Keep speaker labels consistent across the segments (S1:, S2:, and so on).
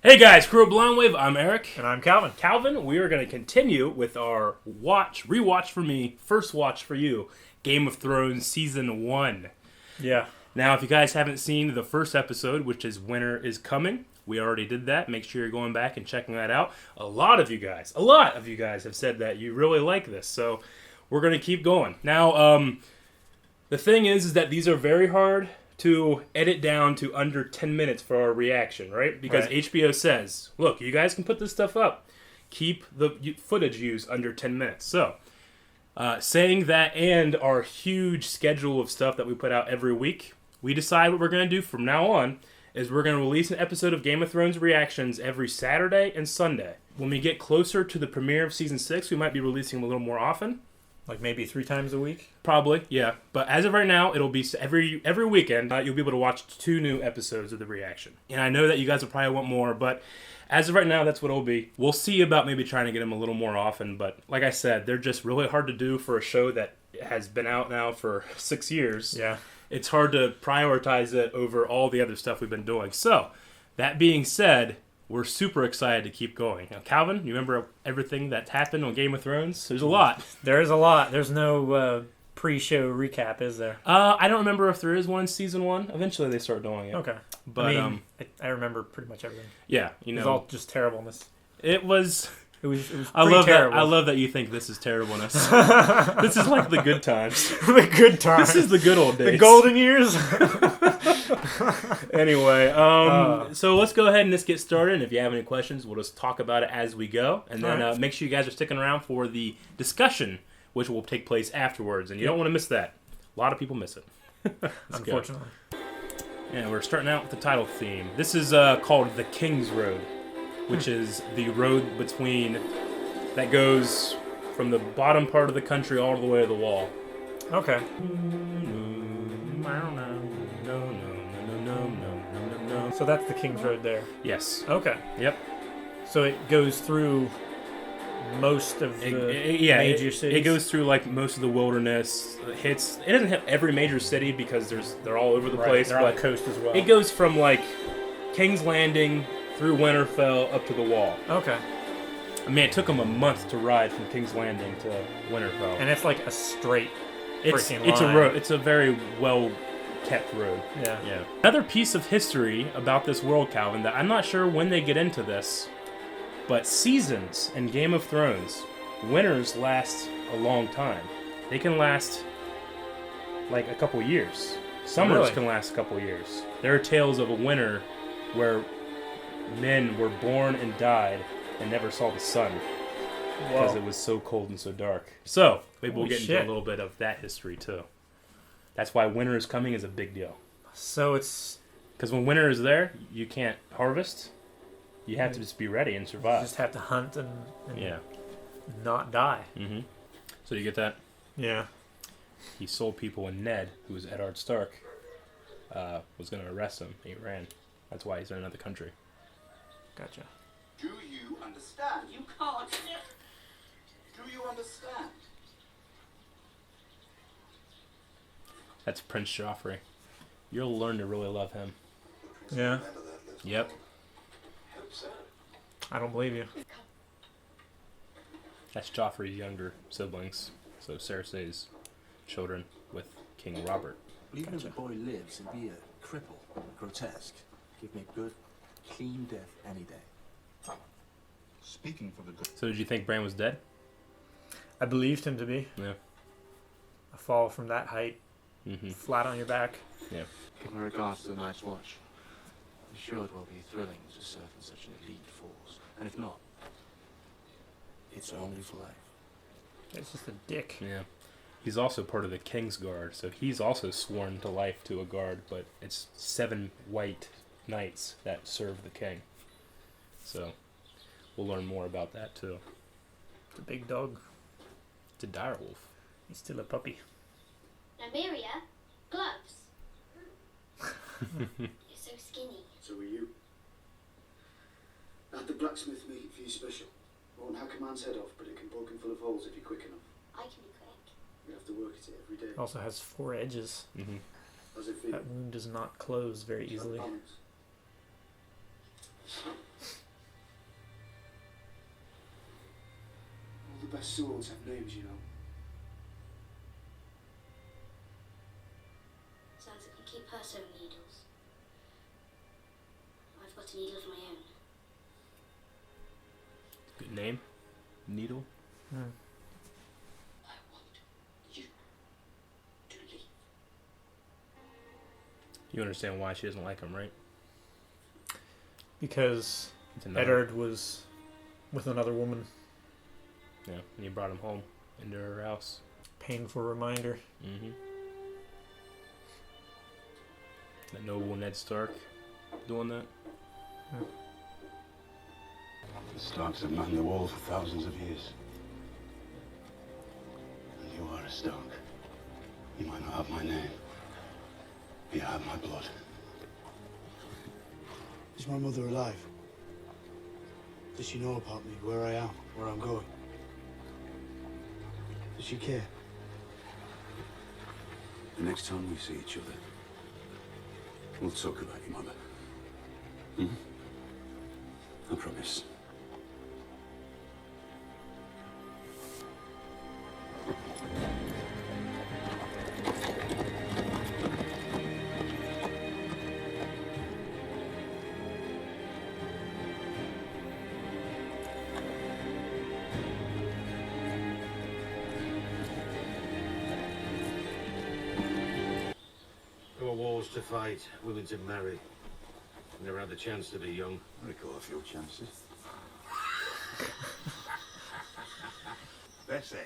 S1: Hey guys, Crew of Blonde Wave, I'm Eric.
S2: And I'm Calvin.
S1: Calvin, we are going to continue with our rewatch for me, first watch for you, Game of Thrones Season 1.
S2: Yeah.
S1: Now, if you guys haven't seen the first episode, which is Winter is Coming, we already did that. Make sure you're going back and checking that out. A lot of you guys have said that you really like this, so we're going to keep going. Now, the thing is that these are very hard to edit down to under 10 minutes for our reaction, right? Because HBO says, look, you guys can put this stuff up. Keep the footage used under 10 minutes. So, saying that and our huge schedule of stuff that we put out every week, we decide what we're going to do from now on is we're going to release an episode of Game of Thrones reactions every Saturday and Sunday. When we get closer to the premiere of Season 6, we might be releasing them a little more often.
S2: Like maybe 3 times a week?
S1: Probably, yeah. But as of right now, it'll be every weekend. You'll be able to watch 2 new episodes of the reaction. And I know that you guys will probably want more, but as of right now, that's what it'll be. We'll see about maybe trying to get them a little more often. But like I said, they're just really hard to do for a show that has been out now for 6 years.
S2: Yeah.
S1: It's hard to prioritize it over all the other stuff we've been doing. So, that being said, we're super excited to keep going. Now, Calvin, you remember everything that's happened on Game of Thrones? There's a lot.
S2: There is a lot. There's no pre-show recap, is there?
S1: I don't remember if there is one in Season 1. Eventually they start doing it.
S2: Okay.
S1: But
S2: I remember pretty much everything.
S1: Yeah,
S2: It was all just terribleness.
S1: It was
S2: pretty
S1: terrible. I love that you think this is terribleness. This is like the good times.
S2: The good times.
S1: This is the good old days.
S2: The golden years.
S1: Anyway, so let's go ahead and let's get started. And if you have any questions, we'll just talk about it as we go. And then make sure you guys are sticking around for the discussion, which will take place afterwards. And you don't want to miss that. A lot of people miss it.
S2: Unfortunately.
S1: Yeah, we're starting out with the title theme. This is called the Kingsroad, which is the road that goes from the bottom part of the country all the way to the wall.
S2: Okay. So that's the Kingsroad there.
S1: Yes.
S2: Okay.
S1: Yep.
S2: So it goes through most of the major cities?
S1: It goes through like most of the wilderness. It doesn't hit every major city because they're all over the place.
S2: They're on the coast as well.
S1: It goes from like King's Landing through Winterfell up to the wall.
S2: Okay.
S1: I mean, it took them a month to ride from King's Landing to Winterfell.
S2: And it's like a straight freaking line.
S1: It's a road. It's a very well kept road.
S2: Yeah.
S1: Another piece of history about this world, Calvin, that I'm not sure when they get into this, but seasons in Game of Thrones, winters last a long time. They can last like a couple years. Summers can last a couple years. There are tales of a winter where men were born and died and never saw the sun because it was so cold and so dark. So maybe we'll get into a little bit of that history too. That's why winter is coming is a big deal.
S2: So it's
S1: because when winter is there, you can't harvest. You have to just be ready and survive.
S2: You just have to hunt and not die.
S1: Mm-hmm. So you get that?
S2: Yeah.
S1: He sold people, and Ned, who was Eddard Stark, was going to arrest him. He ran. That's why he's in another country.
S2: Gotcha.
S3: Do you understand? You can't. Do you understand?
S1: That's Prince Joffrey. You'll learn to really love him.
S2: Yeah.
S1: Yep.
S2: I don't believe you.
S1: That's Joffrey's younger siblings. So Cersei's children with King Robert.
S4: Even if the boy lives and be a cripple, grotesque, give me a good, clean death any day.
S3: Speaking for the good.
S1: So did you think Bran was dead?
S2: I believed him to be.
S1: Yeah.
S2: A fall from that height, flat on your back.
S1: Yeah.
S4: Give my regards to the Night's Watch. I'm sure it will be thrilling to serve in such an elite force. And if not, it's only for life.
S2: It's just a dick.
S1: Yeah. He's also part of the King's Guard, so he's also sworn to life to a guard, but it's 7 white knights that serve the king. So we'll learn more about that too.
S2: It's a big dog.
S1: It's a direwolf.
S2: He's still a puppy.
S5: Nymeria, gloves. You're so skinny.
S6: So are you. I had the blacksmith make it for you special. Won't hack a man's head off, but it can poke him full of holes if you're quick enough.
S5: I can be quick.
S6: You have to work at it every day.
S2: Also has 4 edges.
S6: How's it feel?
S2: That wound does not close very easily.
S6: Balance. best swords have names, you know.
S5: Sansa can keep her sewing needles. I've got a needle of my own.
S1: Good name. Needle.
S3: I want you to leave.
S1: You understand why she doesn't like him, right?
S2: Because
S1: It's another-
S2: Eddard was with another woman.
S1: Yeah, and you brought him home into her house.
S2: Painful reminder.
S1: Mm-hmm. That noble Ned Stark doing that.
S7: The Starks have manned the wall for thousands of years. And you are a Stark. You might not have my name, but you have my blood.
S6: Is my mother alive? Does she know about me, where I am, where I'm going? Does she care?
S7: The next time we see each other, we'll talk about your mother. Hmm? I promise.
S8: There were wars to fight, women to marry. Never had the chance to be young.
S7: I recall a few chances. Bessie.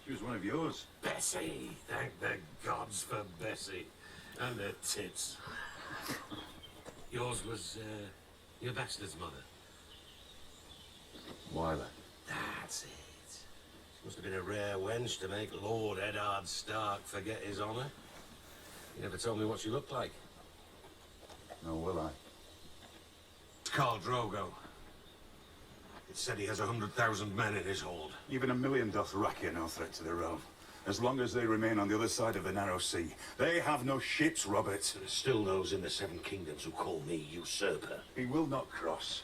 S7: She was one of yours.
S8: Bessie! Thank the gods for Bessie. And her tits. Yours was, your bastard's mother.
S7: Wyler.
S8: That's it. She must have been a rare wench to make Lord Eddard Stark forget his honour. You never told me what she looked like.
S7: No, will I?
S8: It's Khal Drogo. It's said he has 100,000 men in his hold.
S7: Even 1,000,000 doth Rakia no threat to the realm. As long as they remain on the other side of the narrow sea. They have no ships, Robert.
S8: There's still those in the Seven Kingdoms who call me usurper.
S7: He will not cross.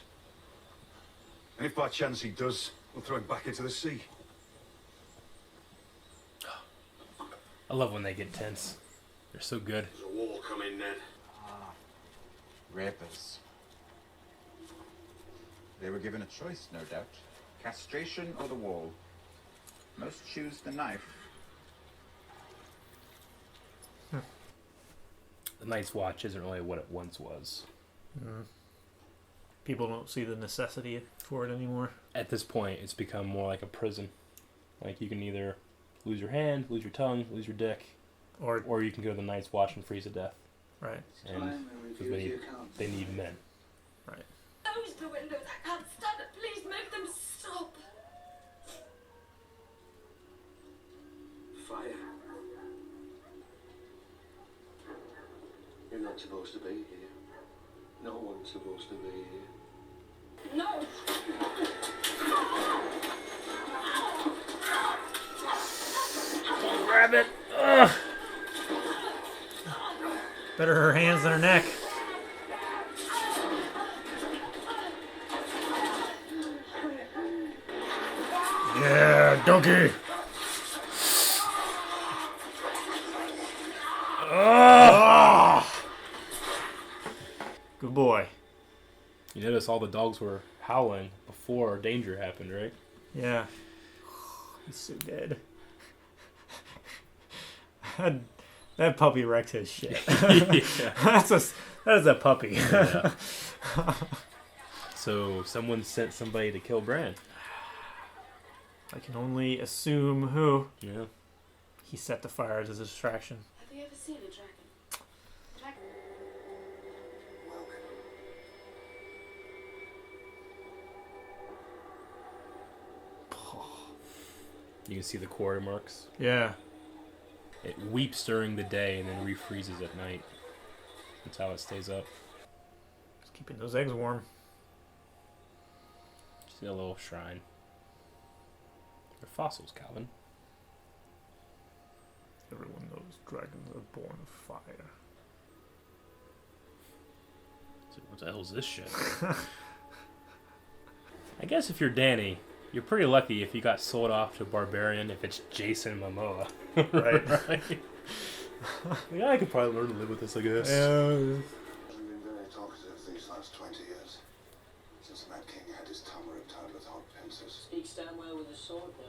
S7: And if by chance he does, we'll throw him back into the sea.
S1: I love when they get tense. They're so good.
S8: There's a war coming, Ned.
S9: Rapers. They were given a choice, no doubt. Castration or the wall. Most choose the knife.
S1: The Night's Watch isn't really what it once was.
S2: People don't see the necessity for it anymore.
S1: At this point, it's become more like a prison. Like, you can either lose your hand, lose your tongue, lose your dick, or you can go to the Night's Watch and freeze to death.
S2: Right.
S1: And because they need men.
S2: Right.
S5: Close the windows. I can't stand it. Please make them stop.
S6: Fire. You're not supposed to be here. No one's supposed to be here.
S5: No.
S1: Grab it! Ugh!
S2: Better her hands than her neck. Yeah, donkey. Good boy.
S1: You notice all the dogs were howling before danger happened, right?
S2: Yeah. He's so dead. That puppy wrecked his shit.
S1: Yeah.
S2: That is a puppy.
S1: Yeah. So someone sent somebody to kill Bran.
S2: I can only assume who.
S1: Yeah.
S2: He set the fire as a distraction.
S5: Have you ever seen a dragon? Dragon.
S1: You can see the quarter marks.
S2: Yeah.
S1: It weeps during the day and then refreezes at night. That's how it stays up.
S2: Just keeping those eggs warm.
S1: Just a little shrine. They're fossils, Calvin.
S2: Everyone knows dragons are born of fire.
S1: So what the hell is this shit? I guess if you're Danny, You're pretty lucky if you got sold off to Barbarian if it's Jason Momoa. Right. Yeah, I could probably learn to live with this, I guess.
S6: I've been very talkative these last 20 years. Since the Mad King had his tongue ripped out with hot pincers.
S3: Speaks damn well with a sword, though.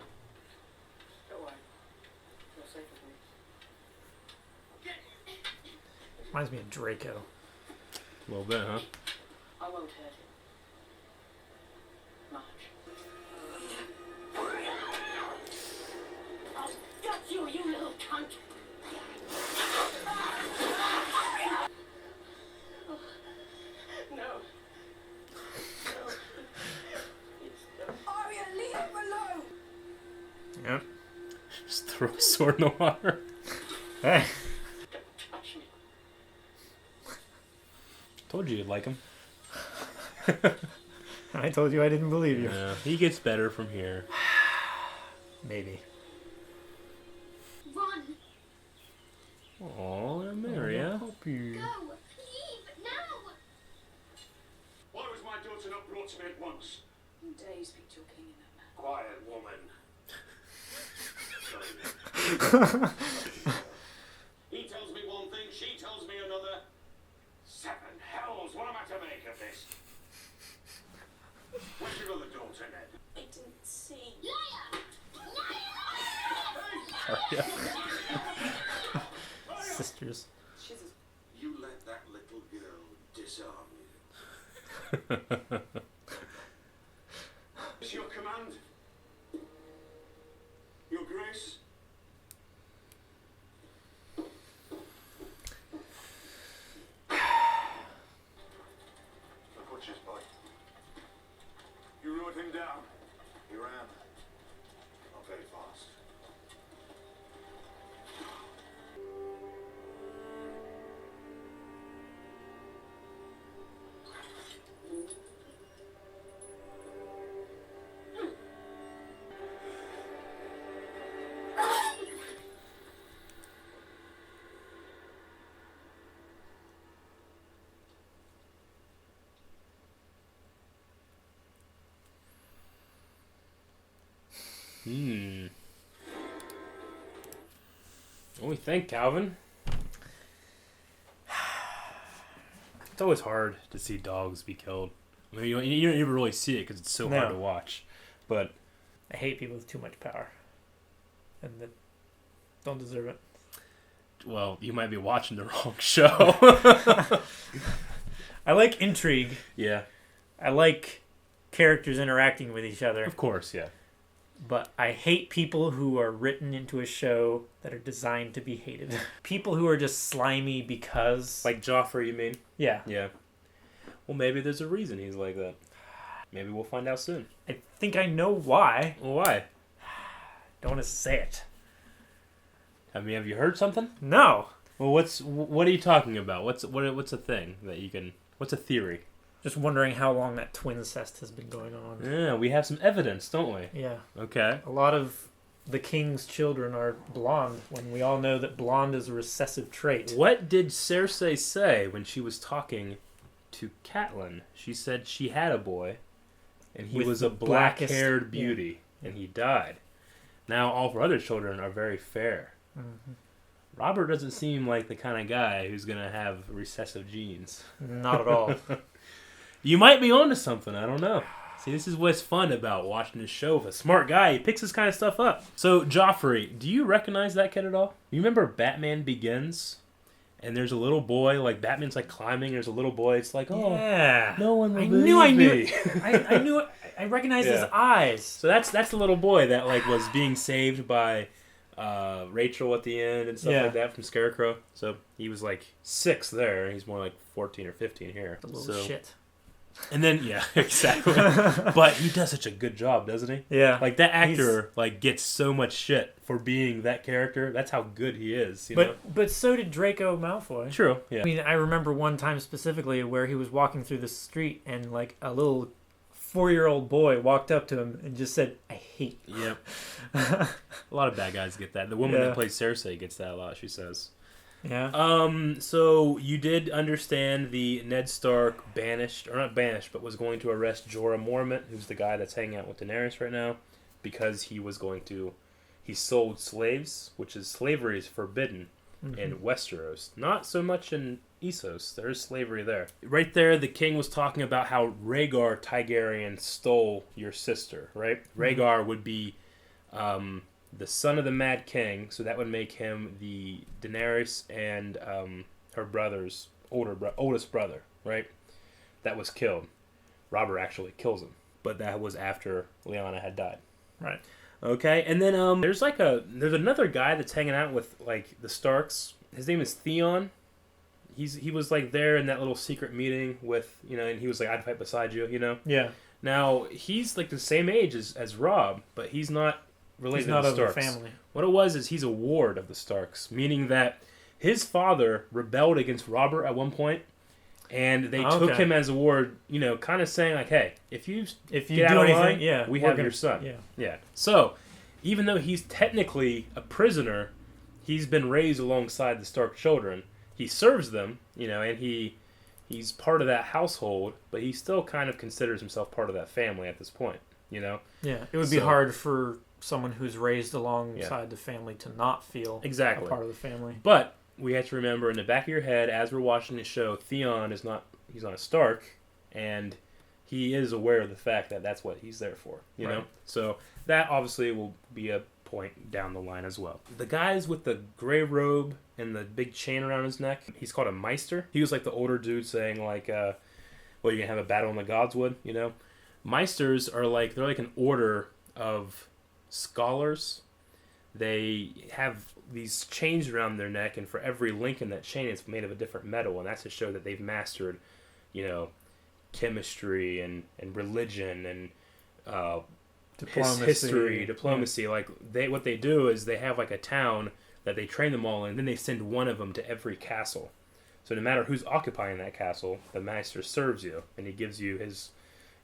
S3: Don't worry. You're safe with me.
S2: Reminds me of Draco.
S1: A little bit, huh?
S3: I won't hurt him. Much.
S5: I'll gut you, you little cunt.
S3: No.
S5: Arya, leave him alone.
S2: Yep.
S1: Just throw a sword in the water.
S2: Hey.
S3: Don't touch me.
S1: Told you you'd like him.
S2: I told you I didn't believe you.
S1: Yeah, he gets better from here.
S2: Maybe.
S5: Run.
S1: Oh, Maria.
S5: Go. Leave now.
S7: Why was my daughter not brought to me at once?
S5: You dare you speak to your king in that manner.
S7: Quiet, woman. He tells me one thing, she tells me another. Seven hells, what am I to make of this? Where's your other daughter, Ned?
S5: I didn't see.
S2: Sisters.
S5: She's a
S7: You let that little girl disarm you. It's your command. Your grace. The butcher's boy. You rode him down. He ran. Not very fast.
S1: What do we think, Calvin? It's always hard to see dogs be killed. I mean, you don't even really see it because it's so hard
S2: No.
S1: to watch. But
S2: I hate people with too much power. And that don't deserve it.
S1: well, you might be watching the wrong show.
S2: I like intrigue.
S1: Yeah,
S2: I like characters interacting with each other.
S1: of course, yeah.
S2: But I hate people who are written into a show that are designed to be hated. People who are just slimy because...
S1: Like Joffrey, you mean?
S2: Yeah.
S1: Yeah. Well, maybe there's a reason he's like that. Maybe we'll find out soon.
S2: I think I know why.
S1: Well, why?
S2: Don't want to say it.
S1: Have you heard something?
S2: No.
S1: Well, what are you talking about? What's a thing that you can? What's a theory?
S2: Just wondering how long that twincest has been going on.
S1: Yeah, we have some evidence, don't we?
S2: Yeah.
S1: Okay.
S2: A lot of the king's children are blonde, when we all know that blonde is a recessive trait.
S1: What did Cersei say when she was talking to Catelyn? She said she had a boy, and he
S2: With
S1: was
S2: the
S1: a black-haired
S2: blackest-
S1: beauty, and he died. Now all of her other children are very fair.
S2: Mm-hmm.
S1: Robert doesn't seem like the kind of guy who's going to have recessive genes.
S2: Not at all.
S1: You might be onto something. I don't know. See, this is what's fun about watching this show. If a smart guy, he picks this kind of stuff up. So, Joffrey, do you recognize that kid at all? You remember Batman Begins? And there's a little boy, like, Batman's, like, climbing. There's a little boy. It's like, oh,
S2: Yeah.
S1: no one will
S2: I
S1: believe
S2: knew I knew
S1: me.
S2: it. I knew it. I recognized his
S1: Yeah.
S2: eyes.
S1: So that's the little boy that, like, was being saved by Rachel at the end and stuff
S2: Yeah.
S1: like that from Scarecrow. So he was, like, 6 there. He's more like 14 or 15 here.
S2: The little
S1: So-
S2: shit.
S1: And then, yeah, exactly. But he does such a good job, doesn't he?
S2: Yeah.
S1: Like, that actor, like, gets so much shit for being that character. That's how good he is, you know?
S2: But so did Draco Malfoy.
S1: True, yeah.
S2: I mean, I remember one time specifically where he was walking through the street and, like, a little 4-year-old boy walked up to him and just said, "I hate you."
S1: Yep. A lot of bad guys get that. The woman
S2: Yeah.
S1: that plays Cersei gets that a lot, she says.
S2: Yeah.
S1: So you did understand the Ned Stark banished, or not banished, but was going to arrest Jorah Mormont, who's the guy that's hanging out with Daenerys right now, because he sold slaves, which is slavery is forbidden in Westeros. Not so much in Essos. There's slavery there. Right there, the king was talking about how Rhaegar Targaryen stole your sister, right? Rhaegar would be the son of the Mad King, so that would make him the Daenerys and her brother's oldest brother, right? That was killed. Robert actually kills him, but that was after Lyanna had died.
S2: Right.
S1: Okay, and then there's another guy that's hanging out with like the Starks. His name is Theon. He was like there in that little secret meeting with, and he was like, I'd fight beside you,
S2: Yeah.
S1: Now he's like the same age as Robb, but he's not related
S2: He's not
S1: to
S2: of
S1: the
S2: the
S1: Starks.
S2: family.
S1: What it was is he's a ward of the Starks, meaning that his father rebelled against Robert at one point, and they took him as a ward, kind of saying like, hey, if you
S2: If you
S1: get
S2: do
S1: out of
S2: anything,
S1: line, we have your son.
S2: Yeah.
S1: So, even though he's technically a prisoner, he's been raised alongside the Stark children. He serves them, and he's part of that household, but he still kind of considers himself part of that family at this point,
S2: Yeah. It would be hard for someone who's raised alongside the family to not feel
S1: exactly
S2: a part of the family.
S1: But we have to remember in the back of your head as we're watching the show, Theon he's not a Stark, and he is aware of the fact that that's what he's there for, you know? So that obviously will be a point down the line as well. The guys with the gray robe and the big chain around his neck, he's called a Maester. He was like the older dude saying like, well, you're going to have a battle in the Godswood, Maesters are they're like an order of scholars. They have these chains around their neck, and for every link in that chain, it's made of a different metal, and that's to show that they've mastered, chemistry and religion and diplomacy.
S2: Yeah.
S1: Like what they do is they have like a town that they train them all in, and then they send one of them to every castle. So no matter who's occupying that castle, the Maester serves you, and he gives you his.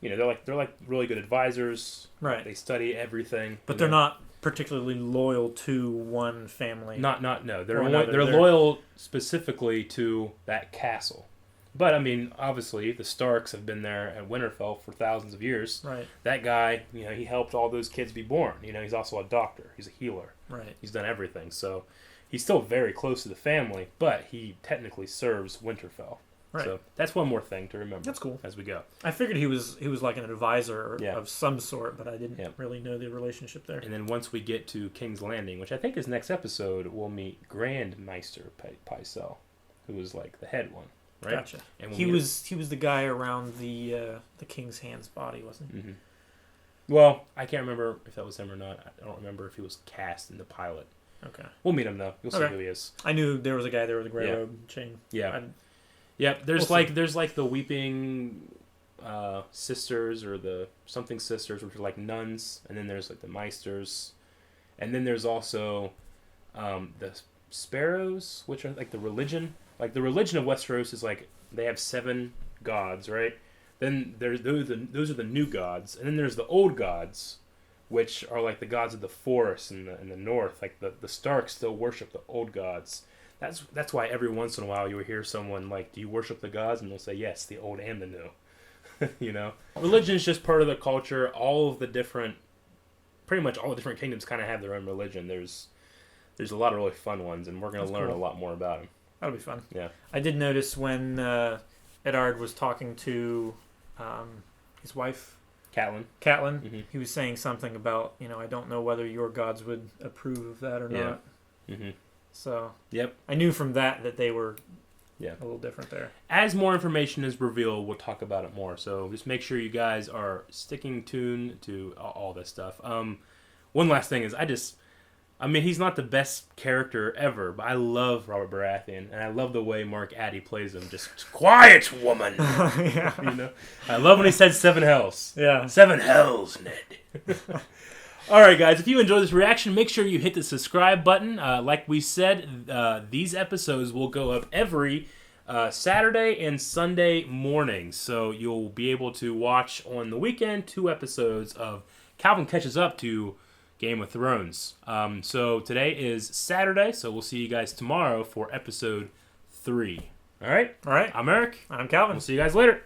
S1: They're like really good advisors.
S2: Right.
S1: They study everything.
S2: But they're not particularly loyal to one family.
S1: No. They're loyal specifically to that castle. But I mean, obviously, the Starks have been there at Winterfell for thousands of years.
S2: Right.
S1: That guy, he helped all those kids be born. He's also a doctor. He's a healer.
S2: Right.
S1: He's done everything. So he's still very close to the family, but he technically serves Winterfell.
S2: Right.
S1: So that's one more thing to remember.
S2: That's cool.
S1: As we go.
S2: I figured he was like an advisor of some sort, but I didn't really know the relationship there.
S1: And then once we get to King's Landing, which I think is next episode, we'll meet Grand Maester Pycelle, who is like the head one, right?
S2: Gotcha.
S1: And
S2: he was the guy around the King's Hand's body, wasn't he?
S1: Mm-hmm. Well, I can't remember if that was him or not. I don't remember if he was cast in the pilot.
S2: Okay.
S1: We'll meet him though. You'll see who he is.
S2: I knew there was a guy there with a gray robe chain.
S1: Yeah. Yep, there's like the weeping sisters or the something sisters, which are like nuns, and then there's like the Maesters, and then there's also the Sparrows, which are like the religion. Like the religion of Westeros is like they have 7 gods, right? Then there's those are the new gods, and then there's the old gods, which are like the gods of the forest and the north. Like the Starks still worship the old gods. That's why every once in a while you'll hear someone like, do you worship the gods? And they'll say, yes, the old and the new. Religion is just part of the culture. Pretty much all the different kingdoms kind of have their own religion. There's a lot of really fun ones, and we're going to learn a lot more about them.
S2: That'll be fun.
S1: Yeah.
S2: I did notice when Eddard was talking to his wife,
S1: Catelyn.
S2: Mm-hmm. He was saying something about, I don't know whether your gods would approve of that or not. Mm-hmm. So I knew from that they were a little different there. As
S1: more information is revealed, we'll talk about it more. So just make sure you guys are sticking tuned to all this stuff. One last thing is he's not the best character ever, but I love Robert Baratheon, and I love the way Mark Addy plays him. Just quiet, woman. I love when he said 7 hells.
S2: Yeah.
S1: 7 hells, Ned. All right, guys, if you enjoyed this reaction, make sure you hit the subscribe button. Like we said, these episodes will go up every Saturday and Sunday mornings. So you'll be able to watch on the weekend 2 episodes of Calvin Catches Up to Game of Thrones. So today is Saturday, so we'll see you guys tomorrow for episode 3. All right?
S2: All right.
S1: I'm Eric.
S2: I'm Calvin.
S1: We'll see you guys later.